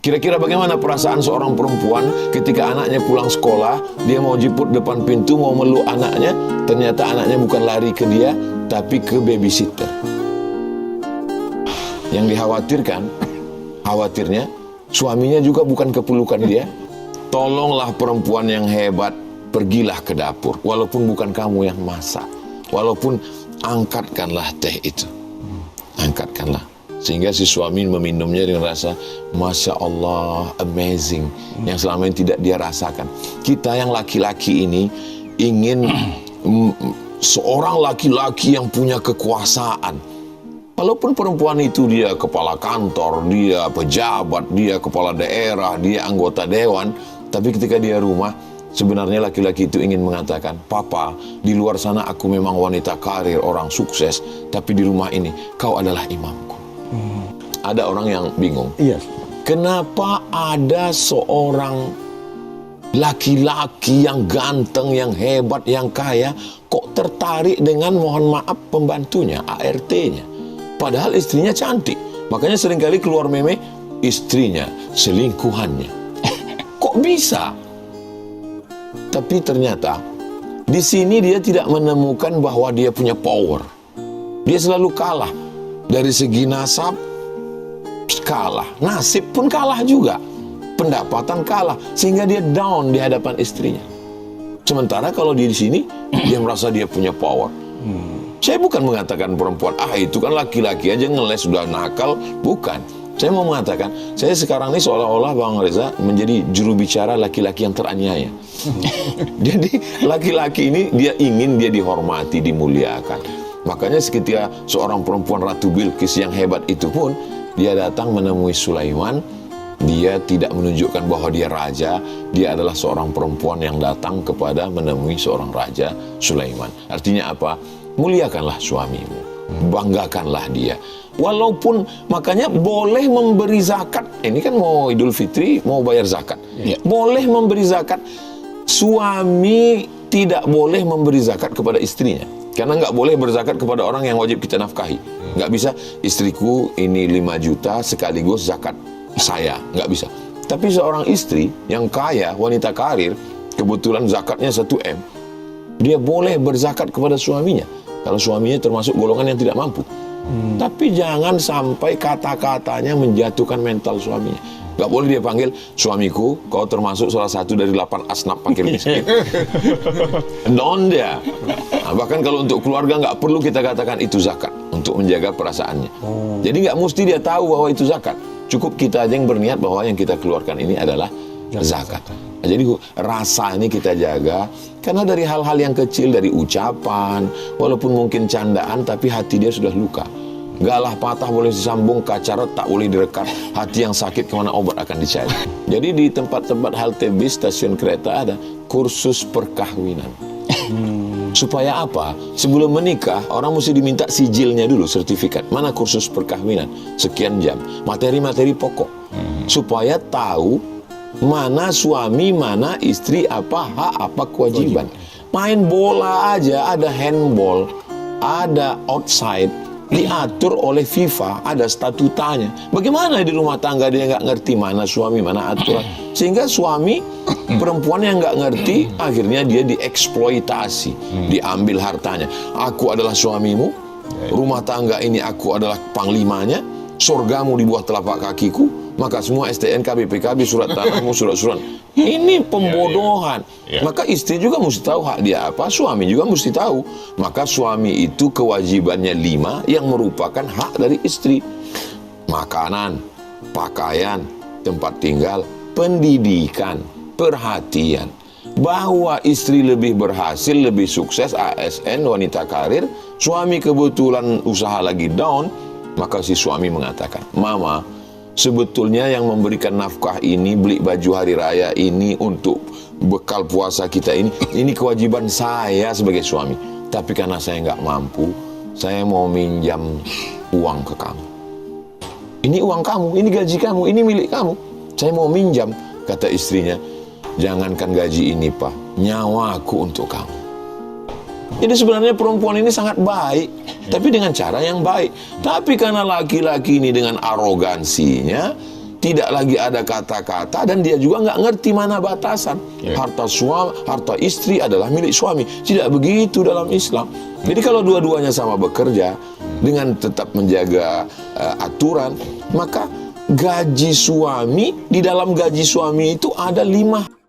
Kira-kira bagaimana perasaan seorang perempuan ketika anaknya pulang sekolah, dia mau jemput depan pintu, mau meluk anaknya, ternyata anaknya bukan lari ke dia, tapi ke babysitter. Yang khawatirnya, suaminya juga bukan ke pelukan dia. Tolonglah perempuan yang hebat, pergilah ke dapur, walaupun bukan kamu yang masak, walaupun angkatkanlah teh itu, angkatkanlah. Sehingga si suami meminumnya dengan rasa Masya Allah, amazing, yang selama ini tidak dia rasakan. Kita yang laki-laki ini ingin seorang laki-laki yang punya kekuasaan. Walaupun perempuan itu dia kepala kantor, dia pejabat, dia kepala daerah, dia anggota dewan, tapi ketika dia rumah, sebenarnya laki-laki itu ingin mengatakan, Papa, di luar sana aku memang wanita karir, orang sukses, tapi di rumah ini kau adalah imamku. Ada orang yang bingung. Yes. Kenapa ada seorang laki-laki yang ganteng, yang hebat, yang kaya, kok tertarik dengan, mohon maaf, pembantunya, ART-nya? Padahal istrinya cantik. Makanya seringkali keluar meme, istrinya, selingkuhannya. Kok bisa? Tapi ternyata di sini dia tidak menemukan bahwa dia punya power. Dia selalu kalah. Dari segi nasab kalah, nasib pun kalah juga, pendapatan kalah, sehingga dia down di hadapan istrinya. Sementara kalau dia di sini, dia merasa dia punya power. Saya bukan mengatakan perempuan, itu kan laki-laki aja ngeles sudah nakal, bukan. Saya mau mengatakan, saya sekarang ini seolah-olah Bang Reza menjadi juru bicara laki-laki yang teraniaya. Jadi laki-laki ini dia ingin dia dihormati, dimuliakan. Makanya ketika seorang perempuan Ratu Bilqis yang hebat itu pun, dia datang menemui Sulaiman, dia tidak menunjukkan bahwa dia raja, dia adalah seorang perempuan yang datang kepada menemui seorang raja, Sulaiman. Artinya apa? Muliakanlah suamimu, banggakanlah dia. Walaupun makanya boleh memberi zakat, ini kan mau Idul Fitri, mau bayar zakat, boleh memberi zakat. Suami tidak boleh memberi zakat kepada istrinya, karena nggak boleh berzakat kepada orang yang wajib kita nafkahi. Nggak bisa, istriku ini 5 juta sekaligus zakat saya, nggak bisa. Tapi seorang istri yang kaya, wanita karir, kebetulan zakatnya 1 M, dia boleh berzakat kepada suaminya, kalau suaminya termasuk golongan yang tidak mampu. Tapi jangan sampai kata-katanya menjatuhkan mental suaminya. Gak boleh dia panggil, suamiku, kau termasuk salah satu dari 8 asnaf fakir miskin. Non dia. Nah, bahkan kalau untuk keluarga gak perlu kita katakan itu zakat, untuk menjaga perasaannya. Jadi gak mesti dia tahu bahwa itu zakat. Cukup kita aja yang berniat bahwa yang kita keluarkan ini adalah zakat. Nah, jadi rasa ini kita jaga, karena dari hal-hal yang kecil, dari ucapan, walaupun mungkin candaan, tapi hati dia sudah luka. Galah patah boleh disambung, kaca retak boleh direkat, hati yang sakit kemana obat akan dicari. Jadi di tempat-tempat halte bis, stasiun kereta ada kursus perkahwinan. Supaya apa? Sebelum menikah, orang mesti diminta sijilnya dulu, sertifikat. Mana kursus perkahwinan? Sekian jam. Materi-materi pokok. Supaya tahu mana suami, mana istri, apa hak, apa kewajiban. Main bola aja ada handball, ada outside, diatur oleh FIFA, ada statutanya. Bagaimana di rumah tangga dia nggak ngerti mana suami, mana aturan, sehingga suami perempuan yang nggak ngerti akhirnya dia dieksploitasi, diambil hartanya. Aku adalah suamimu, rumah tangga ini aku adalah panglimanya, surgamu di bawah telapak kakiku, maka semua STNK, BPKB, surat tanahmu, surat-surat. Ini pembodohan. Maka istri juga mesti tahu hak dia apa, suami juga mesti tahu. Maka suami itu kewajibannya 5 yang merupakan hak dari istri. Makanan, pakaian, tempat tinggal, pendidikan, perhatian. Bahwa istri lebih berhasil, lebih sukses, ASN, wanita karir, suami kebetulan usaha lagi down, maka si suami mengatakan, Mama, sebetulnya yang memberikan nafkah ini, beli baju hari raya ini, untuk bekal puasa kita ini kewajiban saya sebagai suami. Tapi karena saya nggak mampu, saya mau minjam uang ke kamu. Ini uang kamu, ini gaji kamu, ini milik kamu. Saya mau minjam, kata istrinya. Jangankan gaji ini, Pak, nyawaku untuk kamu. Jadi sebenarnya perempuan ini sangat baik, tapi dengan cara yang baik. Tapi karena laki-laki ini dengan arogansinya, tidak lagi ada kata-kata, dan dia juga nggak ngerti mana batasan. Harta istri adalah milik suami. Tidak begitu dalam Islam. Jadi kalau dua-duanya sama bekerja dengan tetap menjaga aturan, maka gaji suami, di dalam gaji suami itu ada 5